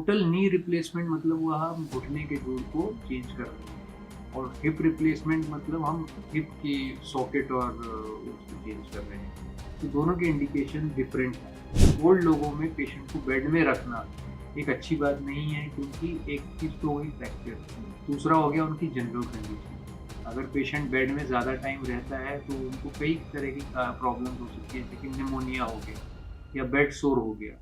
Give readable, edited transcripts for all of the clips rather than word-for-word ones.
Total knee replacement मतलब हुआ हम घुटने के जोड़ को चेंज कर रहे हैं, और हिप रिप्लेसमेंट मतलब हम हिप की सॉकेट और उसको चेंज कर रहे हैं। तो दोनों के इंडिकेशन डिफरेंट हैं। ओल्ड लोगों में पेशेंट को बेड में रखना एक अच्छी बात नहीं है, क्योंकि एक चीज़ तो हुई फ्रैक्चर, दूसरा हो गया उनकी जनरल कंडीशन। अगर पेशेंट बेड में ज़्यादा टाइम रहता है तो उनको कई तरह की प्रॉब्लम हो सकती है, जैसे कि निमोनिया हो गया, या बेड सोर हो गया,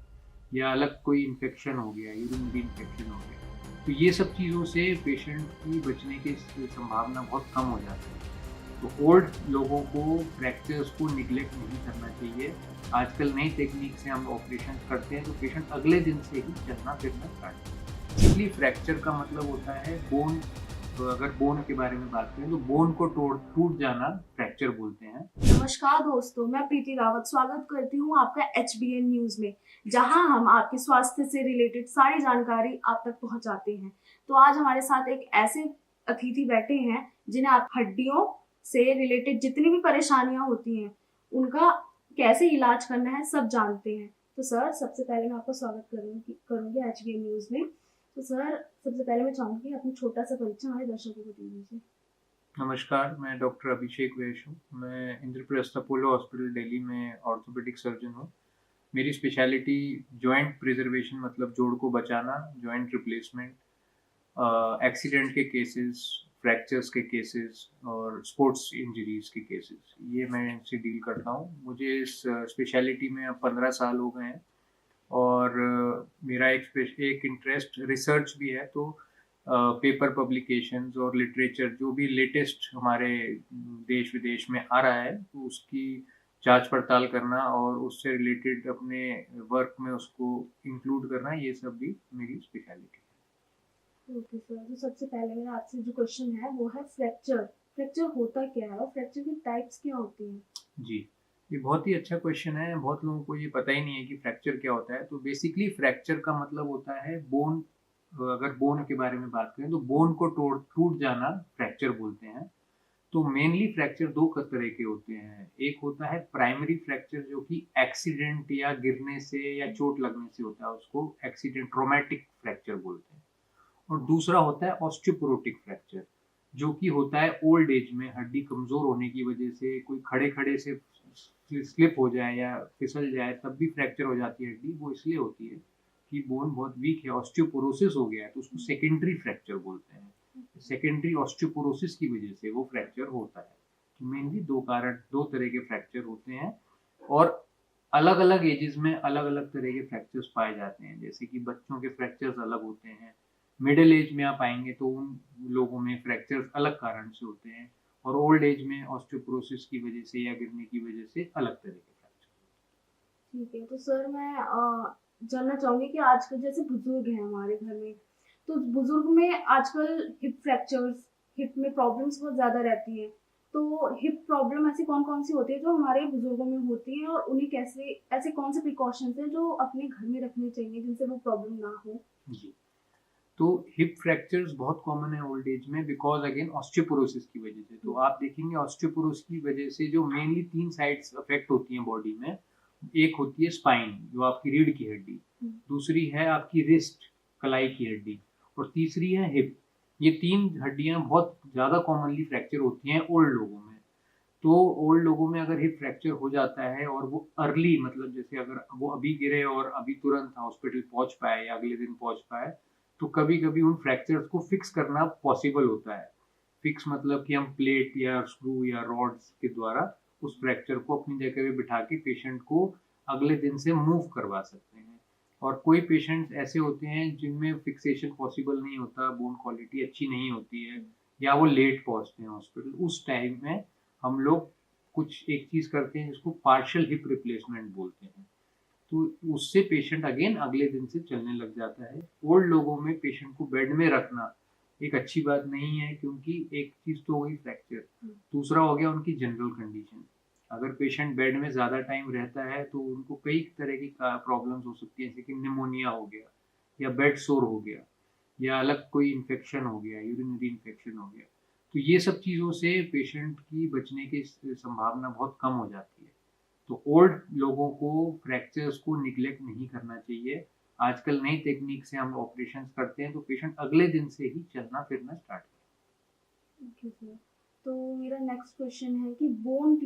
या अलग कोई इन्फेक्शन हो गया, यूरिनरी इन्फेक्शन हो गया। तो ये सब चीज़ों से पेशेंट की बचने की संभावना बहुत कम हो जाती है। तो ओल्ड लोगों को फ्रैक्चर्स को निग्लेक्ट नहीं करना चाहिए। आजकल नई टेक्निक से हम ऑपरेशन करते हैं तो पेशेंट अगले दिन से ही चलना फिरना स्टार्ट करते हैं। बेसिकली फ्रैक्चर का मतलब होता है बोन। तो अगर बोन के बारे में बात करें तो बोन को तोड़ टूट जाना फ्रैक्चर बोलते हैं। नमस्कार दोस्तों, मैं प्रीति रावत स्वागत करती हूँ आपका HBN न्यूज में, जहां हम आपके स्वास्थ्य से रिलेटेड सारी जानकारी आप तक पहुंचाते हैं। तो आज हमारे साथ एक ऐसे अतिथि बैठे हैं जिन्हें आप हड्डियों से रिलेटेड जितनी भी परेशानियां होती हैं उनका कैसे इलाज करना है सब जानते हैं। तो सर, सबसे पहले मैं आपका स्वागत करूंगी HBN न्यूज में। तो सर, सबसे पहले मैं चाहूंगी अपना छोटा सा परिचय हमारे दर्शकों को दे दीजिए। नमस्कार, मैं डॉक्टर अभिषेक वैश हूँ। मैं इंद्रप्रस्थ अपोलो हॉस्पिटल दिल्ली में ऑर्थोपेडिक सर्जन हूँ। मेरी स्पेशलिटी जॉइंट प्रिजर्वेशन मतलब जोड़ को बचाना, जॉइंट रिप्लेसमेंट, एक्सीडेंट के केसेस, फ्रैक्चर्स के केसेस और स्पोर्ट्स इंजरीज के केसेस, ये मैं इनसे डील करता हूँ। मुझे इस स्पेशलिटी में अब 15 साल हो गए हैं, और मेरा एक इंटरेस्ट रिसर्च भी है। तो पेपर पब्लिकेशंस और लिटरेचर जो भी लेटेस्ट हमारे देश विदेश में आ रहा है, तो उसकी जांच पड़ताल करना और उससे रिलेटेड अपने वर्क में उसको इंक्लूड करना, ये सब भी मेरी स्पेशलिटी ओके सर, तो सबसे पहले मेरा आपसे जो क्वेश्चन है वो है फ्रैक्चर। फ्रैक्चर होता क्या है और फ्रैक्चर की टाइप्स क्या होती हैं? है। जी, ये बहुत ही अच्छा क्वेश्चन है। बहुत लोगों को ये पता ही नहीं है कि फ्रैक्चर क्या होता है। तो बेसिकली फ्रैक्चर का मतलब होता है बोन। अगर बोन के बारे में बात करें तो बोन को तोड़ टूट जाना फ्रैक्चर बोलते हैं। तो मेनली फ्रैक्चर दो तरह के होते हैं। एक होता है प्राइमरी फ्रैक्चर, जो कि एक्सीडेंट या गिरने से या चोट लगने से होता है, उसको एक्सीडेंट ट्रोमैटिक फ्रैक्चर बोलते हैं। और दूसरा होता है ऑस्टियोपोरोटिक फ्रैक्चर, जो कि होता है ओल्ड एज में, हड्डी कमजोर होने की वजह से कोई खड़े खड़े से स्लिप हो जाए या फिसल जाए तब भी फ्रैक्चर हो जाती है हड्डी। वो इसलिए होती है कि बोन बहुत वीक है, ऑस्टियोपोरोसिस हो गया है, तो उसको सेकेंडरी फ्रैक्चर बोलते हैं। सेकेंडरी ऑस्टियोपोरोसिस की वजह से वो फ्रैक्चर होता है। तो मेनली दो कारण, दो तरह के फ्रैक्चर होते हैं, और अलग अलग एजेस में अलग अलग तरह के फ्रैक्चर्स पाए जाते हैं। जैसे कि बच्चों के फ्रैक्चर्स अलग होते हैं, मिडिल एज में आप आएंगे तो उन लोगों में फ्रैक्चर्स अलग कारण से होते हैं, और ओल्ड एज में ऑस्टियोपोरोसिस की वजह से या गिरने की वजह से अलग तरह के फ्रैक्चर। ठीक है, तो सर मैं जानना चाहूंगी कि आजकल जैसे बुजुर्ग हैं हमारे घर में, तो बुजुर्ग में आजकल हिप फ्रैक्चर्स, हिप में प्रॉब्लम्स बहुत ज्यादा रहती हैं। तो हिप प्रॉब्लम ऐसी कौन कौन सी होती है जो हमारे बुजुर्गों में होती है, और उन्हें कैसे, ऐसे कौन से प्रिकॉशंस हैं जो अपने घर में रखने चाहिए जिनसे वो प्रॉब्लम ना हो? जी, तो हिप फ्रैक्चर्स बहुत कॉमन है ओल्ड एज में, बिकॉज अगेन ऑस्टियोपोरोसिस की वजह से। तो आप देखेंगे ऑस्टियोपोरोसिस की वजह से जो मेनली तीन साइड्स अफेक्ट होती हैं बॉडी में। एक होती है स्पाइन, जो आपकी रीढ़ की हड्डी, दूसरी है आपकी रिस्ट, कलाई की हड्डी, और तीसरी है हिप। ये तीन हड्डियां बहुत ज़्यादा कॉमनली फ्रैक्चर होती हैं ओल्ड लोगों में। तो ओल्ड लोगों में अगर हिप फ्रैक्चर हो जाता है और वो अर्ली, मतलब जैसे अगर वो अभी गिरे और अभी तुरंत हॉस्पिटल पहुंच पाए या अगले दिन पहुंच पाए, तो कभी कभी उन फ्रैक्चर्स को फिक्स करना पॉसिबल होता है। फिक्स मतलब कि हम प्लेट या स्क्रू या रॉड्स के द्वारा उस फ्रैक्चर को अपनी जगह पे बिठा के पेशेंट को अगले दिन से मूव करवा सकते हैं। और कोई पेशेंट्स ऐसे होते हैं जिनमें फिक्सेशन पॉसिबल नहीं होता, बोन क्वालिटी अच्छी नहीं होती है, या वो लेट पहुंचते हैं हॉस्पिटल। उस टाइम में हम लोग कुछ एक चीज़ करते हैं जिसको पार्शियल हिप रिप्लेसमेंट बोलते हैं। तो उससे पेशेंट अगेन अगले दिन से चलने लग जाता है। ओल्ड लोगों में पेशेंट को बेड में रखना एक अच्छी बात नहीं है, क्योंकि एक चीज़ तो हो गई फ्रैक्चर, दूसरा हो गया उनकी जनरल कंडीशन। अगर पेशेंट बेड में ज़्यादा टाइम रहता है तो उनको कई तरह की प्रॉब्लम्स हो सकती है, जैसे कि निमोनिया हो गया, या बेड सोर हो गया, या अलग कोई इन्फेक्शन हो गया, यूरिनरी इन्फेक्शन हो गया। तो ये सब चीज़ों से पेशेंट की बचने की संभावना बहुत कम हो जाती है। तो ओल्ड लोगों को फ्रैक्चर्स को निग्लेक्ट नहीं करना चाहिए। आजकल नई टेक्निक से हम ऑपरेशन करते हैं तो पेशेंट अगले दिन से ही चलना फिरना स्टार्ट करता है। ओके सर, तो मेरा नेक्स्ट क्वेश्चन है कि बोन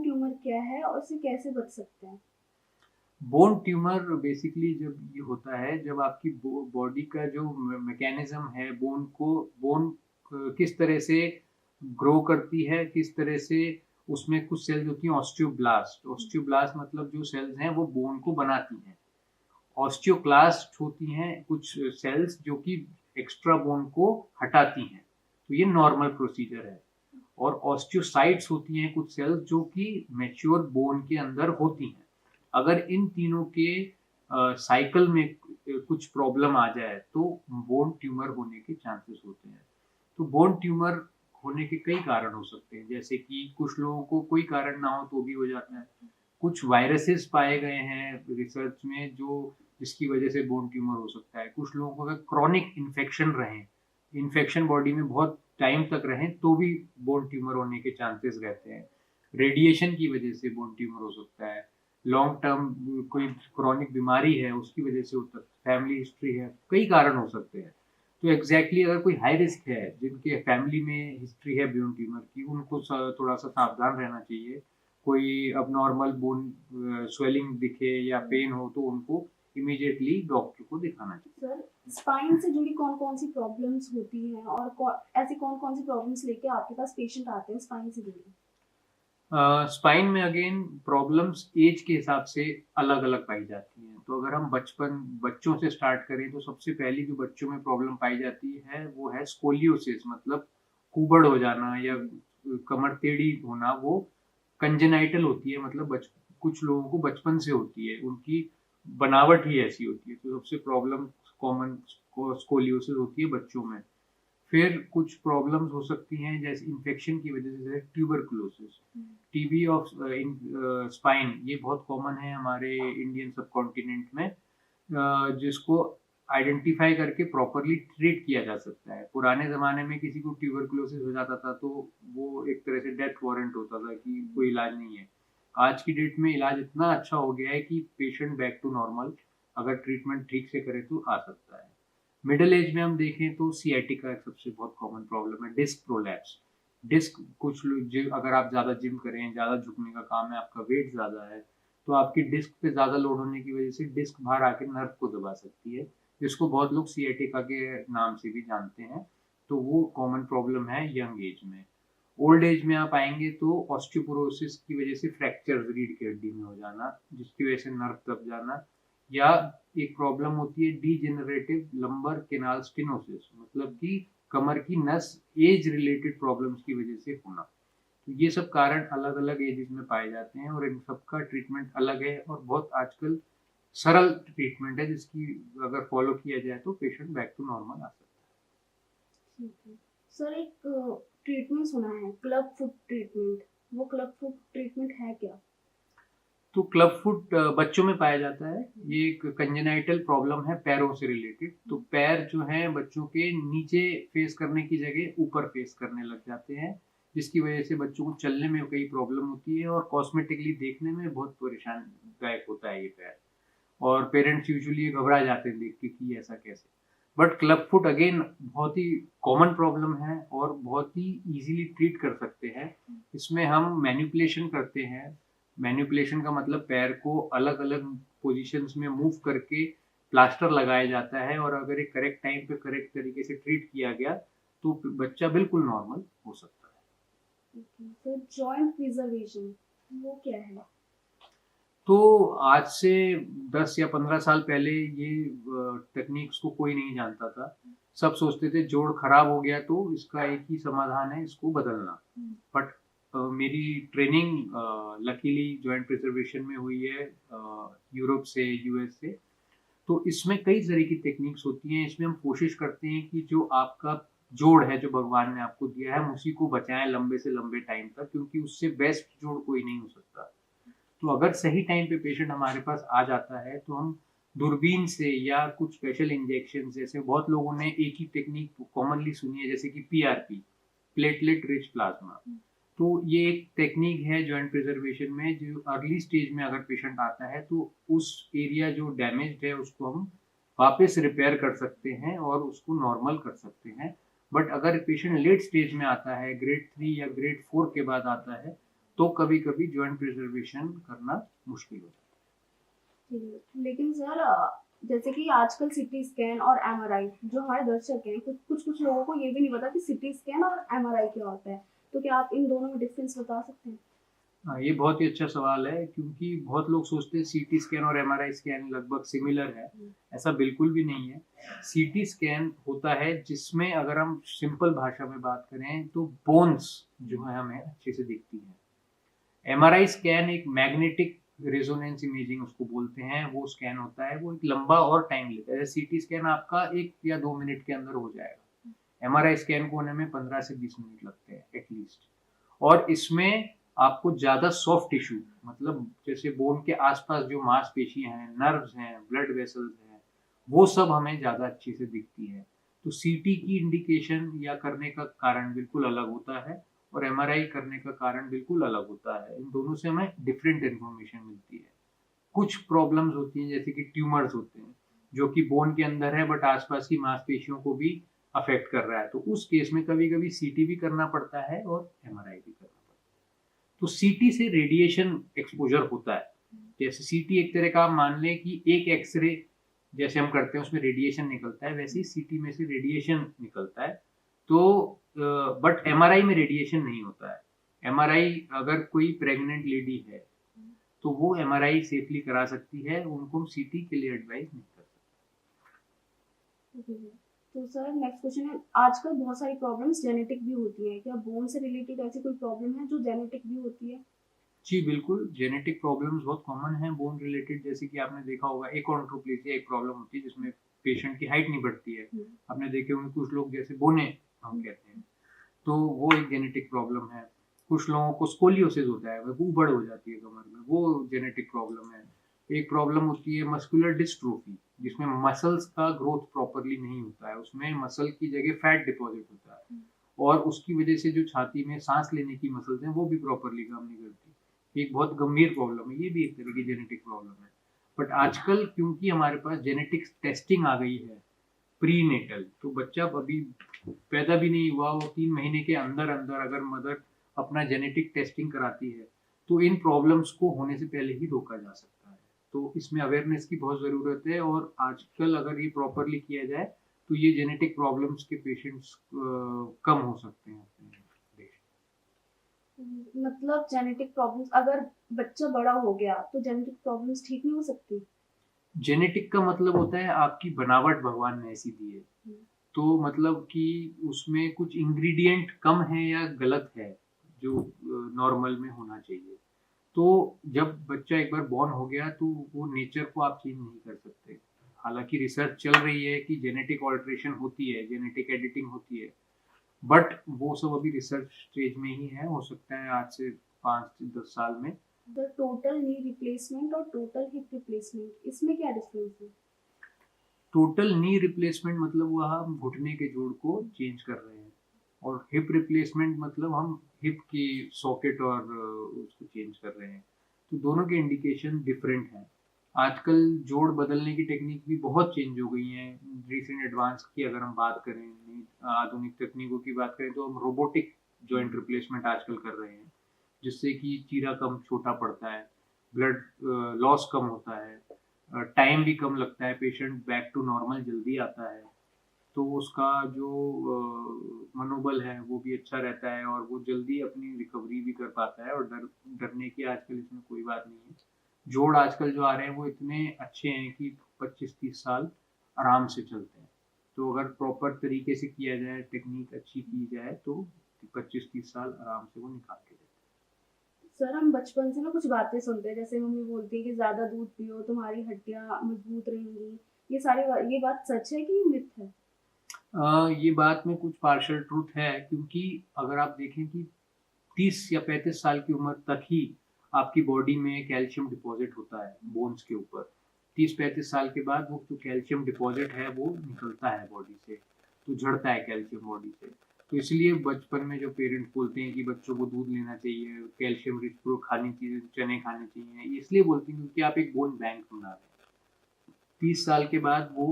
ट्यूमर क्या है और इससे कैसे बच सकते हैं? बोन ट्यूमर बेसिकली जब ये होता है, जब आपकी बॉडी का जो मैकेनिज्म है, बोन किस तरह से ग्रो करती है, किस तरह से उसमें कुछ सेल्स होती हैं ऑस्टियोब्लास्ट मतलब जो सेल्स हैं वो बोन को बनाती हैं। ऑस्टियोक्लास्ट होती हैं कुछ सेल्स जो कि एक्स्ट्रा बोन को हटाती हैं, तो ये नॉर्मल प्रोसीजर है। और ऑस्टियोसाइट्स होती हैं कुछ सेल्स जो कि मैच्योर बोन के अंदर होती हैं। अगर इन तीनों के साइकिल में कुछ प्रॉब्लम आ जाए तो बोन ट्यूमर होने के चांसेस होते हैं। तो बोन ट्यूमर होने के कई कारण हो सकते हैं, जैसे कि कुछ लोगों को कोई कारण ना हो तो भी हो जाता है। कुछ वायरसेस पाए गए हैं रिसर्च में जो जिसकी वजह से बोन ट्यूमर हो सकता है। कुछ लोगों को अगर क्रॉनिक इन्फेक्शन रहे, इन्फेक्शन बॉडी में बहुत टाइम तक रहें तो भी बोन ट्यूमर होने के चांसेस रहते हैं। रेडिएशन की वजह से बोन ट्यूमर हो सकता है। लॉन्ग टर्म कोई क्रॉनिक बीमारी है उसकी वजह से होता है। फैमिली हिस्ट्री है, कई कारण हो सकते हैं। तो एग्जैक्टली अगर कोई हाई रिस्क है जिनके फैमिली में हिस्ट्री है बोन ट्यूमर की, उनको थोड़ा सा सावधान रहना चाहिए। कोई अब नॉर्मल बोन स्वेलिंग दिखे या पेन हो तो उनको इमीडिएटली डॉक्टर को दिखाना चाहिए। सर, स्पाइन से जुड़ी कौन कौन सी प्रॉब्लम्स होती हैं और ऐसी कौन कौन सी प्रॉब्लम्स लेके आपके पास पेशेंट आते हैं स्पाइन से जुड़ी? स्पाइन में अगेन प्रॉब्लम्स एज के हिसाब से अलग अलग पाई जाती हैं। तो अगर हम बच्चों से स्टार्ट करें तो सबसे पहली जो बच्चों में प्रॉब्लम पाई जाती है वो है स्कोलियोसिस, मतलब कुबड़ हो जाना या कमर टेढ़ी होना। वो कंजेनाइटल होती है, मतलब कुछ लोगों को बचपन से होती है, उनकी बनावट ही ऐसी होती है। तो सबसे प्रॉब्लम कॉमन स्कोलियोसिस होती है बच्चों में। फिर कुछ प्रॉब्लम्स हो सकती हैं जैसे इन्फेक्शन की वजह से, जैसे ट्यूबरकुलोसिस, टीबी ऑफ स्पाइन, ये बहुत कॉमन है हमारे इंडियन सब कॉन्टिनेंट में, जिसको आइडेंटिफाई करके प्रॉपरली ट्रीट किया जा सकता है। पुराने ज़माने में किसी को ट्यूबरकुलोसिस हो जाता था तो वो एक तरह से डेथ वारंट होता था कि कोई इलाज नहीं है। आज की डेट में इलाज इतना अच्छा हो गया है कि पेशेंट बैक टू नॉर्मल अगर ट्रीटमेंट ठीक से करे तो आ सकता है। मिडिल एज में हम देखें तो सियाटिका एक सबसे बहुत कॉमन प्रॉब्लम है, डिस्क प्रोलैप्स। डिस्क कुछ लोग अगर आप ज़्यादा जिम करें, ज़्यादा झुकने का काम है, आपका वेट ज़्यादा है, तो आपकी डिस्क पे ज़्यादा लोड होने की वजह से डिस्क बाहर आके नर्व को दबा सकती है, जिसको बहुत लोग सियाटिका के नाम से भी जानते हैं। तो वो कॉमन प्रॉब्लम है यंग एज में। ओल्ड एज में आप आएंगे तो ऑस्टियोपोरोसिस की वजह से फ्रैक्चर रीढ़ की हड्डी में हो जाना, जिसकी वजह से नर्व दब जाना, या एक प्रॉब्लम होती है डीजेनरेटिव लंबर केनाल स्टेनोसिस, मतलब कि कमर की नस एज रिलेटेड प्रॉब्लम्स की वजह से होना। तो ये सब कारण अलग अलग एजेस में पाए जाते हैं और इन सब का ट्रीटमेंट अलग है और बहुत आजकल सरल ट्रीटमेंट है जिसकी अगर फॉलो किया जाए तो पेशेंट बैक टू नॉर्मल आ सकता है। ठीक है सर, एक ट्रीटमेंट सुना है क्लब फुट ट्रीटमेंट, वो क्लब फुट ट्रीटमेंट है क्या? तो क्लब फुट बच्चों में पाया जाता है। ये एक कंजेनाइटल प्रॉब्लम है पैरों से रिलेटेड। तो पैर जो है बच्चों के नीचे फेस करने की जगह ऊपर फेस करने लग जाते हैं, जिसकी वजह से बच्चों को चलने में कई प्रॉब्लम होती है और कॉस्मेटिकली देखने में बहुत परेशानदायक होता है ये पैर। और पेरेंट्स यूजुअली घबरा जाते हैं देख के कि ऐसा कैसे। बट क्लब फुट अगेन बहुत ही कॉमन प्रॉब्लम है और बहुत ही इजीली ट्रीट कर सकते हैं। इसमें हम मैनिपुलेशन करते हैं। मैनिपुलेशन का मतलब पैर को अलग अलग पोजीशंस में मूव करके प्लास्टर लगाया जाता है, और अगर एक करेक्ट टाइम पे करेक्ट तरीके से ट्रीट किया गया तो बच्चा बिल्कुल नॉर्मल हो सकता है। सर, जॉइंट प्रिजर्वेशन वो क्या है? तो आज से 10 या 15 साल पहले ये टेक्निक्स को कोई नहीं जानता था। सब सोचते थे जोड़ खराब हो गया तो इसका एक ही समाधान है, इसको बदलना। बट मेरी ट्रेनिंग लकीली जॉइंट प्रिजर्वेशन में हुई है यूरोप से, यूएस से। तो इसमें कई तरह की टेक्निक्स होती हैं। इसमें हम कोशिश करते हैं कि जो आपका जोड़ है जो भगवान ने आपको दिया है हम उसी को बचाएं लंबे से लंबे टाइम तक, क्योंकि उससे बेस्ट जोड़ कोई नहीं हो सकता। तो अगर सही टाइम पे पेशेंट हमारे पास आ जाता है तो हम दूरबीन से या कुछ स्पेशल इंजेक्शन, जैसे बहुत लोगों ने एक ही टेक्निक कॉमनली सुनी है जैसे कि पीआरपी, प्लेटलेट रिच प्लाज्मा। तो ये एक टेक्निक है जॉइंट प्रिजर्वेशन में, जो अर्ली स्टेज में अगर पेशेंट आता है तो उस एरिया जो डैमेज्ड है उसको हम वापस रिपेयर कर सकते हैं और उसको नॉर्मल कर सकते हैं। बट अगर पेशेंट लेट स्टेज में आता है, ग्रेड 3 या ग्रेड 4 के बाद आता है, तो कभी-कभी जॉइंट प्रिजर्वेशन करना मुश्किल हो जाता है। लेकिन सर जैसे कि आजकल सीटी स्कैन और एमआरआई, जो हमारे दर्शक हैं, कुछ लोगों को ये भी नहीं पता कि सीटी स्कैन और एमआरआई क्या होता है, तो क्या आप इन दोनों में डिफरेंस बता सकते हैं? हाँ, ये बहुत ही अच्छा सवाल है, क्योंकि बहुत लोग सोचते हैं सीटी स्कैन और एमआरआई स्कैन लगभग सिमिलर है। ऐसा बिल्कुल भी नहीं है। सीटी स्कैन होता है जिसमें अगर हम सिंपल भाषा में बात करें तो बोन्स जो है हमें अच्छे से दिखती हैं। एमआरआई स्कैन एक मैग्नेटिक रेजोनेंस इमेजिंग उसको बोलते हैं, वो स्कैन होता है, वो एक लंबा और टाइम लेता है। सीटी स्कैन आपका 1 या 2 मिनट के अंदर हो जाएगा। एमआरआई स्कैन को होने में 15 से 20 मिनट लगते हैं एटलीस्ट। और इसमें आपको ज़्यादा सॉफ्ट टिश्यू, मतलब जैसे बोन के आसपास जो मांसपेशियाँ हैं, नर्व्स हैं, ब्लड वेसल्स हैं, वो सब हमें ज़्यादा अच्छे से दिखती है। तो सीटी की इंडिकेशन या करने का कारण बिल्कुल अलग होता है और एमआरआई करने का कारण बिल्कुल अलग होता है। इन दोनों से हमें डिफरेंट इन्फॉर्मेशन मिलती है। कुछ प्रॉब्लम्स होती हैं जैसे कि ट्यूमर्स होते हैं, जो कि बोन के अंदर है बट आसपास की मांसपेशियों को भी अफेक्ट कर रहा है। तो उस केस में कभी-कभी सीटी भी करना पड़ता है और एमआरआई भी करना पड़ता है। तो सीटी से रेडिएशन एक्सपोज़र होता है। जैसे सीटी एक तरह का आप मान लें कि एक एक्स-रे जैसे हम करते हैं उसमें रेडिएशन निकलता है, वैसे ही सीटी में से रेडिएशन निकलता है। तो बट एमआरआई में रेडिएशन नहीं होता है। एमआरआई अगर कोई प्रेग्नेंट लेडी है, तो वो एमआरआई सेफली करा सकती है, उनको हम सीटी के लिए एडवाइस नहीं कर सकते। तो सर नेक्स्ट क्वेश्चन है, आजकल बहुत सारी प्रॉब्लम्स जेनेटिक भी होती है, क्या बोन से रिलेटेड ऐसी कोई प्रॉब्लम है जो जेनेटिक भी होती है? जी, बिल्कुल, जेनेटिक प्रॉब्लम्स बहुत कॉमन हैं बोन रिलेटेड, जैसे कि आपने देखा होगा एकॉन्ड्रोप्लेजिया एक प्रॉब्लम होती है जिसमें पेशेंट की हाइट नहीं बढ़ती है। आपने देखे होंगे कुछ लोग जैसे बोने हम कहते हैं, तो वो एक जेनेटिक प्रॉब्लम है। कुछ लोगों को स्कोलियोसिस होता है, वो ऊबड़ हो जाती है कमर में, वो जेनेटिक प्रॉब्लम है। एक प्रॉब्लम होती है मस्कुलर डिस्ट्रोफी, जिसमें मसल्स का ग्रोथ प्रॉपर्ली नहीं होता है, उसमें मसल की जगह फैट डिपॉज़िट होता है और उसकी वजह से जो छाती में साँस लेने की मसल्स हैं, वो भी प्रॉपर्ली काम नहीं करती। एक बहुत गंभीर प्रॉब्लम है, ये भी एक तरह की जेनेटिक प्रॉब्लम है। बट आजकल क्योंकि हमारे पास जेनेटिक्स टेस्टिंग आ गई है, प्रीनेटल, तो बच्चा अभी पैदा भी नहीं हुआ और 3 महीने के अंदर-अंदर अगर मदर अपना जेनेटिक टेस्टिंग कराती है, तो इन प्रॉब्लम्स को होने से पहले ही रोका जा सकता है। तो इसमें अवेयरनेस की बहुत ज़रूरत है और आजकल अगर ये प्रॉपर्ली किया जाए, तो ये जेनेटिक प्रॉब्लम्स के पेशेंट्स कम हो सकते हैं अपने देश में। मतलब जेनेटिक प्रॉब्लम्स, अगर बच्चा बड़ा हो गया तो जेनेटिक प्रॉब्लम्स ठीक नहीं हो सकती? जेनेटिक का मतलब होता है आपकी बनावट भगवान ने ऐसी दी है। तो मतलब कि उसमें कुछ इंग्रेडिएंट कम है या गलत है, जो नॉर्मल में होना चाहिए। तो जब बच्चा एक बार बॉर्न हो गया तो वो नेचर को आप चेंज नहीं कर सकते। हालाँकि रिसर्च चल रही है कि जेनेटिक अल्टरेशन होती है, जेनेटिक एडिटिंग होती है, बट वो सब अभी रिसर्च स्टेज में ही है। हो सकता है आज से 5 से 10 साल में। द टोटल नी रिप्लेसमेंट और टोटल हिप रिप्लेसमेंट, इसमें क्या डिफरेंस है? टोटल नी रिप्लेसमेंट मतलब वह हम घुटने के जोड़ को चेंज कर रहे हैं और हिप रिप्लेसमेंट मतलब हम हिप की सॉकेट और उसको चेंज कर रहे हैं। तो दोनों के इंडिकेशन डिफरेंट हैं। आजकल जोड़ बदलने की टेक्निक भी बहुत चेंज हो गई हैं। रिसेंट एडवांस की अगर हम बात करें, नई आधुनिक तकनीकों की बात करें, तो हम रोबोटिक जॉइंट रिप्लेसमेंट आजकल कर रहे हैं, जिससे कि चीरा कम छोटा पड़ता है, ब्लड लॉस कम होता है, टाइम भी कम लगता है, पेशेंट बैक टू नॉर्मल जल्दी आता है। तो उसका जो मनोबल है वो भी अच्छा रहता है और वो जल्दी अपनी रिकवरी भी कर पाता है और डरने की आजकल इसमें कोई बात नहीं है। जोड़ आजकल जो आ रहे हैं वो इतने अच्छे हैं कि 25-30 साल आराम से चलते हैं। तो अगर प्रॉपर तरीके से किया जाए, टेक्निक अच्छी की जाए, तो 25-30 साल आराम से वो निकाल के देते हैं। सर हम बचपन से ना कुछ बातें सुनते हैं, जैसे मम्मी बोलती है कि ज्यादा दूध पियो तुम्हारी हड्डियां मजबूत रहेंगी, ये बात सच है कि मिथ है? ये बात में कुछ पार्शियल ट्रूथ है, क्योंकि अगर आप देखें कि 30 या 35 साल की उम्र तक ही आपकी बॉडी में कैल्शियम डिपॉजिट होता है बोन्स के ऊपर। 30-35 साल के बाद वो जो कैल्शियम डिपॉजिट है वो निकलता है बॉडी से, तो झड़ता है कैल्शियम बॉडी से। तो इसलिए बचपन में जो पेरेंट्स बोलते हैं कि बच्चों को दूध लेना चाहिए, कैल्शियम रिच फूड खानी चाहिए, चने खाने चाहिए, इसलिए बोलते हैं क्योंकि आप एक बोन बैंक बना रहे हैं। 30 साल के बाद वो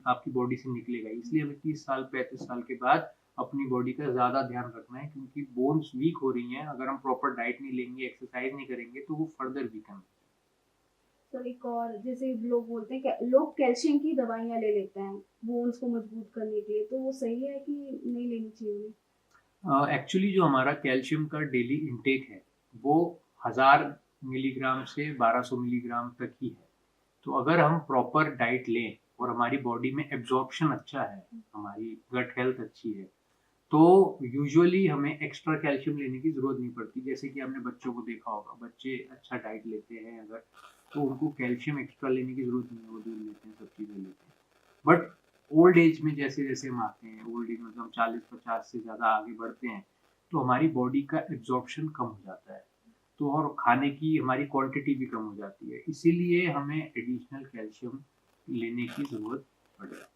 आपकी बॉडी से निकलेगा, इसलिए हमें 30 साल 35 साल के बाद अपनी बॉडी का ज़्यादा ध्यान रखना है, क्योंकि बोन्स वीक हो रही हैं। अगर हम प्रॉपर डाइट नहीं लेंगे, एक्सरसाइज नहीं करेंगे तो वो फर्दर वीकन। सर एक और, जैसे लोग बोलते हैं कि लोग कैल्शियम की दवाइयाँ ले लेते हैं बोन्स को मजबूत करने के लिए, तो वो सही है कि नहीं लेनी चाहिए उन्हें? एक्चुअली जो हमारा कैल्शियम का डेली इंटेक है वो 1000 मिलीग्राम से 1200 मिलीग्राम तक ही है। तो अगर हम प्रॉपर डाइट लें और हमारी बॉडी में एब्जॉर्प्शन अच्छा है, हमारी गट हेल्थ अच्छी है, तो यूजुअली हमें एक्स्ट्रा कैल्शियम लेने की ज़रूरत नहीं पड़ती। जैसे कि आपने बच्चों को देखा होगा, बच्चे अच्छा डाइट लेते हैं अगर, तो उनको कैल्शियम एक्स्ट्रा लेने की ज़रूरत नहीं है, वो दूध लेते हैं, सब चीज़ें लेते हैं। बट ओल्ड एज में जैसे जैसे हम आते हैं, ओल्ड एज मतलब हम 40-50 से ज़्यादा आगे बढ़ते हैं, तो हमारी बॉडी का एब्जॉर्प्शन कम हो जाता है, तो और खाने की हमारी क्वांटिटी भी कम हो जाती है, इसीलिए हमें एडिशनल कैल्शियम लेने की ज़रूरत पड़ जाती है।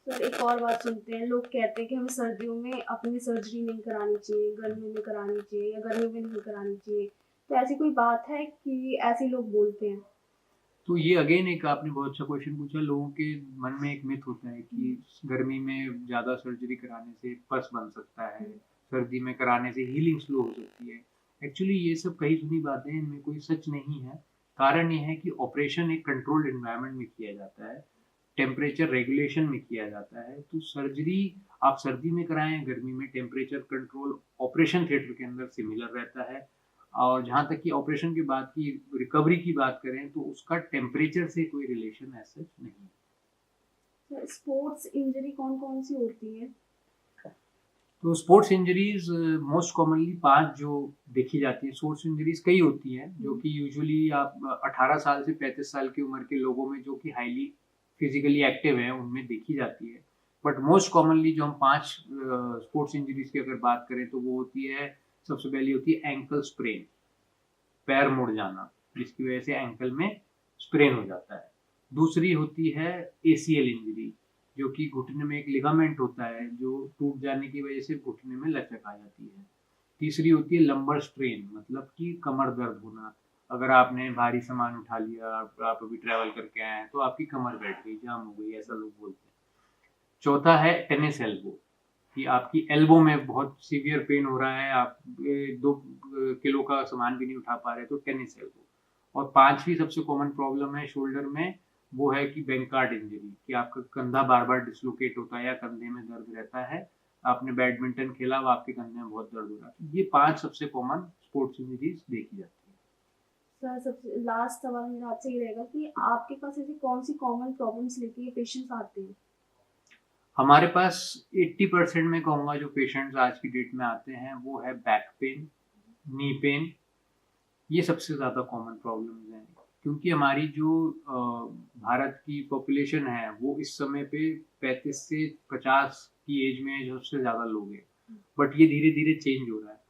सर एक और बात सुनते हैं, लोग कहते हैं कि हमें सर्दियों में अपनी सर्जरी नहीं करानी चाहिए, गर्मियों में करानी चाहिए या गर्मियों में नहीं करानी चाहिए, तो ऐसी कोई बात है कि ऐसे लोग बोलते हैं? तो ये अगेन एक आपने बहुत अच्छा क्वेश्चन पूछा। लोगों के मन में एक मिथ होता है कि गर्मी में ज़्यादा सर्जरी कराने से पस बन सकता है, सर्दी में कराने से हीलिंग स्लो हो सकती है। एक्चुअली ये सब कही सुनी बातें हैं, इनमें कोई सच नहीं है। कारण ये है कि ऑपरेशन एक कंट्रोल्ड एनवायरनमेंट में किया जाता है, टेम्परेचर रेगुलेशन में किया जाता है। तो सर्जरी आप सर्दी में कराएं, गर्मी में टेम्परेचर कंट्रोल ऑपरेशन थिएटर के अंदर सिमिलर रहता है। और जहाँ तक कि ऑपरेशन के बाद की रिकवरी की बात करें तो उसका टेम्परेचर से कोई रिलेशन ऐसा नहीं है। सर स्पोर्ट्स इंजरी कौन कौन सी होती है? तो स्पोर्ट्स इंजरीज मोस्ट कॉमनली 5 जो देखी जाती है, स्पोर्ट्स इंजरीज कई होती हैं जो कि यूजुअली आप 18 साल से 35 साल की उम्र के लोगों में जो कि हाईली फिजिकली एक्टिव हैं उनमें देखी जाती है। बट मोस्ट कॉमनली जो हम 5 स्पोर्ट्स इंजरीज की अगर बात करें तो वो होती है, सबसे पहली होती है एंकल स्प्रेन, पैर मुड़ जाना जिसकी वजह से एंकल में स्प्रेन हो जाता है। दूसरी होती है एसीएल इंजरी, जो कि घुटने में एक लिगामेंट होता है जो टूट जाने की वजह से घुटने में लचक आ जाती है। तीसरी होती है लंबर स्ट्रेन, मतलब कि कमर दर्द होना। अगर आपने भारी सामान उठा लिया, आप अभी ट्रैवल करके आए हैं तो आपकी कमर बैठ गई, जाम हो गई, ऐसा लोग बोलते हैं। चौथा है टेनिस एल्बो, कि आपकी एल्बो में बहुत सीवियर पेन हो रहा है, आप 2 किलो का सामान भी नहीं उठा पा रहे, तो टेनिस एल्बो। और 5वीं सबसे कॉमन प्रॉब्लम है शोल्डर में, वो है कि बैंकार्ड इंजरी, कि आपका कंधा बार बार डिसलोकेट होता है या कंधे में दर्द रहता है, आपने बैडमिंटन खेला, वो आपके कंधे में बहुत दर्द हो रहा है। ये 5 सबसे कॉमन स्पोर्ट्स इंजरीज देखी जाती है। सर सबसे लास्ट सवाल मेरा आपसे ये रहेगा कि आपके पास ऐसी कौन सी कॉमन प्रॉब्लम्स लेके पेशेंट्स आते हैं? हमारे पास 80% में कहूँगा जो पेशेंट्स आज की डेट में आते हैं वो है बैक पेन, नी पेन, ये सबसे ज़्यादा कॉमन प्रॉब्लम्स हैं। क्योंकि हमारी जो भारत की पॉपुलेशन है वो इस समय पे 35 से 50 की एज में जो सबसे ज़्यादा लोग हैं, बट ये धीरे धीरे चेंज हो रहा है।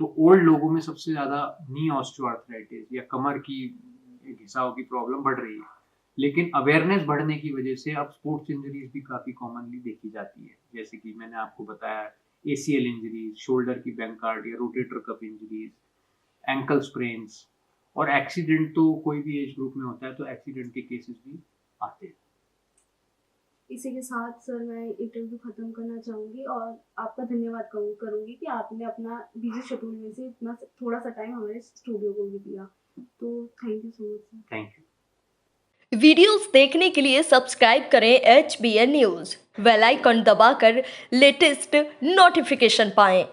तो ओल्ड लोगों में सबसे ज़्यादा नी ऑस्टियोआर्थराइटिस या कमर की घिसाव की प्रॉब्लम बढ़ रही है। लेकिन अवेयरनेस बढ़ने की वजह से अब स्पोर्ट्स इंजरीज भी काफ़ी कॉमनली देखी जाती है, जैसे कि मैंने आपको बताया एसीएल इंजरीज, शोल्डर की बैंकार्ड या rotator cuff injuries, ankle sprains, और एक्सीडेंट तो कोई भी एज ग्रुप में होता है, तो एक्सीडेंट के केसेस भी आते हैं। इसी के साथ सर मैं इंटरव्यू खत्म करना चाहूँगी और आपका धन्यवाद करूँगी कि आपने अपना बिजी शेड्यूल में से इतना थोड़ा सा टाइम हमारे स्टूडियो को भी दिया। तो thank you so much sir. Thank you. Videos देखने के लिए सब्सक्राइब करें HBN न्यूज़, बेल आइकन दबाकर लेटेस्ट नोटिफिकेशन पाएं।